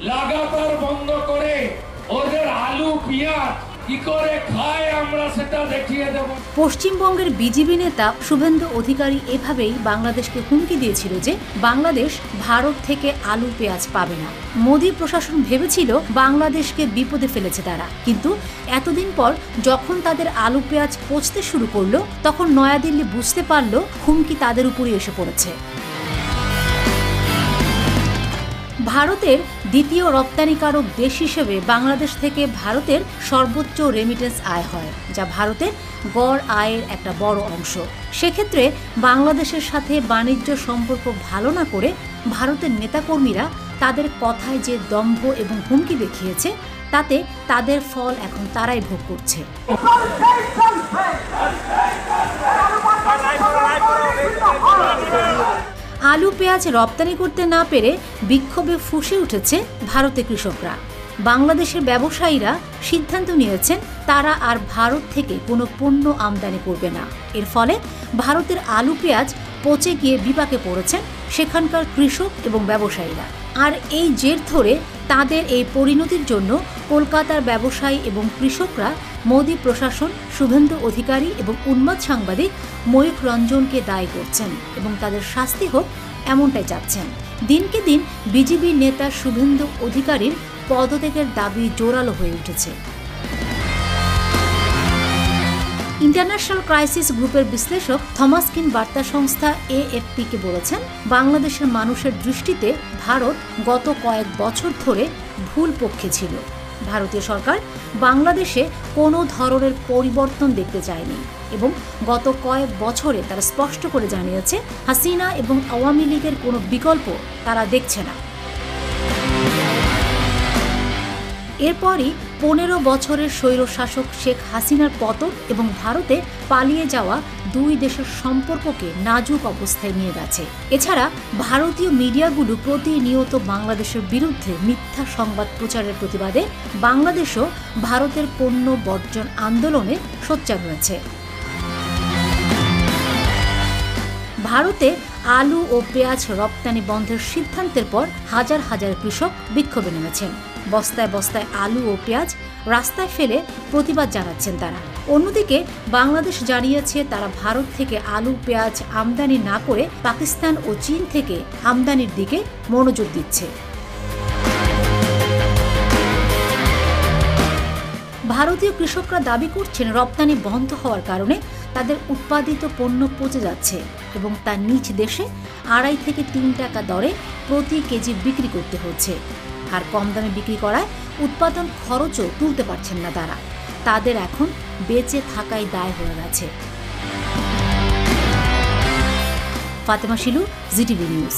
লাগাতার বন্ধ করে ওদের আলু পেঁয়াজ কি করে খায় আমরা সেটা দেখিয়ে দেব। পশ্চিমবঙ্গের বিজেপি নেতা শুভেন্দু অধিকারী এভাবেই বাংলাদেশকে হুমকি দিয়েছিল যে বাংলাদেশ ভারত থেকে আলু পেঁয়াজ পাবে না। মোদী প্রশাসন ভেবেছিল বাংলাদেশকে বিপদে ফেলেছে তারা, কিন্তু এতদিন পর যখন তাদের আলু পেঁয়াজ পচতে শুরু করলো তখন নয়াদিল্লি বুঝতে পারল হুমকি তাদের উপরই এসে পড়েছে। ভারতের দ্বিতীয় রপ্তানিকারক দেশ হিসেবে বাংলাদেশ থেকে ভারতের সর্বোচ্চ রেমিটেন্স আয় হয়, যা ভারতের গড় আয়ের একটা বড় অংশ। সেক্ষেত্রে বাংলাদেশের সাথে বাণিজ্য সম্পর্ক ভালো না করে ভারতের নেতাকর্মীরা তাদের কথায় যে দম্ভ এবং হুমকি দেখিয়েছে, তাতে তাদের ফল এখন তারাই ভোগ করছে। আলু পেঁয়াজ রপ্তানি করতে না পেরে বিক্ষোভে ফুঁসে উঠেছে ভারতের কৃষকরা। বাংলাদেশের ব্যবসায়ীরা সিদ্ধান্ত নিয়েছেন তারা আর ভারত থেকে কোনো পণ্য আমদানি করবে না। এর ফলে ভারতের আলু পেঁয়াজ পচে গিয়ে বিপাকে পড়েছেন সেখানকার কৃষক এবং ব্যবসায়ীরা। আর এই জের ধরে তাদের এই পরিণতির জন্য কলকাতার ব্যবসায়ী এবং কৃষকরা মোদী প্রশাসন, শুভেন্দু অধিকারী এবং উন্মাদ সাংবাদিক ময়ূখ রঞ্জনকে দায়ী করছেন এবং তাদের শাস্তি হোক এমনটাই চাচ্ছেন। দিনকে দিন বিজেপি নেতা শুভেন্দু অধিকারীর পদত্যাগের দাবি জোরালো হয়ে উঠেছে। ইন্টারন্যাশনাল ক্রাইসিস গ্রুপের বিশ্লেষক থমাস কিন বার্তা সংস্থা AFP-কে বলেছেন, বাংলাদেশের মানুষের দৃষ্টিতে ভারত গত কয়েক বছর ধরে ভুল পক্ষে ছিল। ভারতীয় সরকার বাংলাদেশে কোনো ধরনের পরিবর্তন দেখতে চায়নি এবং গত কয়েক বছরে তারা স্পষ্ট করে জানিয়েছে হাসিনা এবং আওয়ামী লীগের কোনো বিকল্প তারা দেখছে না। এরপরই 15 বছরের স্বৈরশাসক শেখ হাসিনার পতন এবং ভারতে পালিয়ে যাওয়া দুই দেশের সম্পর্ককে নাজুক অবস্থায় নিয়ে গেছে। এছাড়া ভারতীয় মিডিয়াগুলো প্রতিনিয়ত বাংলাদেশের বিরুদ্ধে মিথ্যা সংবাদ প্রচারের প্রতিবাদে বাংলাদেশও ভারতের পণ্য বর্জন আন্দোলনে সোচ্চার হয়েছে। ভারতে আলু ও পেঁয়াজ রপ্তানি বন্ধের সিদ্ধান্তের পর হাজার হাজার কৃষক বিক্ষোভে নেমেছেন। বস্তায় বস্তায় আলু ও পেঁয়াজ রাস্তায় ফেলে প্রতিবাদ জানাচ্ছেন তারা। অন্যদিকে বাংলাদেশ জানিয়েছে তারা ভারত থেকে আলু পেঁয়াজ আমদানি না করে পাকিস্তান ও চীন থেকে আমদানির দিকে মনোযোগ দিচ্ছে। ভারতীয় কৃষকরা দাবি করছেন রপ্তানি বন্ধ হওয়ার কারণে তাদের উৎপাদিত পণ্য পচে যাচ্ছে এবং তা নিজ দেশে 2.5 থেকে 3 টাকা দরে প্রতি কেজি বিক্রি করতে হচ্ছে। আর কম দামে বিক্রি করায় উৎপাদন খরচও তুলতে পারছেন না তারা। তাদের এখন বেঁচে থাকাই দায় হয়ে গেছে। Fatema Shilu, GTV news.